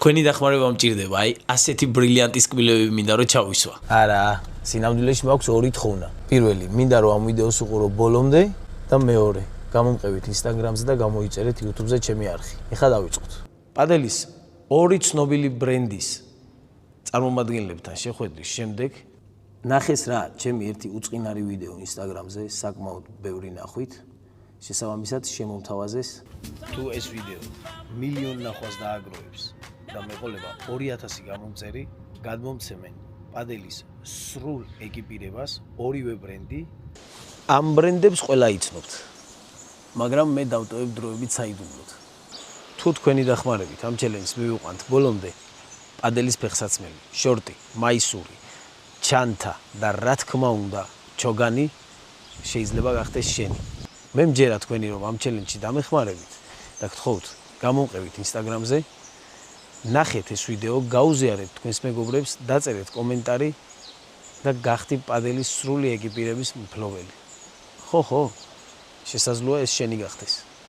თქვენი დახმარება მჭირდება, აი, ასეთი ბრილიანტის კბილები მინდა რომ ჩავისვა. არა, სინამდვილეში მაქვს ორი თხოვნა. პირველი, მინდა რომ ამ ვიდეოს უყურო ბოლომდე და მეორე, გამომყევით Instagram-ზე და გამოიწერეთ YouTube-ზე ჩემი არხი. ეხლა დავიწყოთ. პადელის ორი ცნობილი ბრენდის წარმომადგენლებთან შეხვედრის შემდეგ ნახეს რა, ჩემი ერთი უწყინარი ვიდეო Instagram-ზე, საკმაოდ ბევრი ნახვით. შესაბამისად შემომთავაზეს თუ ეს ვიდეო მილიონ ნახვას დააგროვებს და მეყოლება 2000 გამომწერი, გადმომცემენ პადელის სრულ ეკიპირებას ორივე ბრენდი. ამ ბრენდებს ყველა იცნობთ, მაგრამ მე დავტოვებ დროებით საიდუმლოდ. თუ თქვენი დახმარებით ამ ჩელენჯს მივიყვანთ ბოლომდე, პადელის ფეხსაცმელი, შორტი, მაისური, ჩანთა და რა თქმა უნდა, ჩოგანი შეიძლება გახდეს შენი. მე მჯერა თქვენი რომ ამ ჩელენჯში დამეხმარებით და გთხოვთ გამომყევით Instagram-ზე, ნახეთ ეს ვიდეო, გაუზიარეთ თქვენს მეგობრებს, დაწერეთ კომენტარი და გახდით პადელის სრული ეკიპირების მფლობელი. ხო, შესაძლოა ეს შენი გახდეს.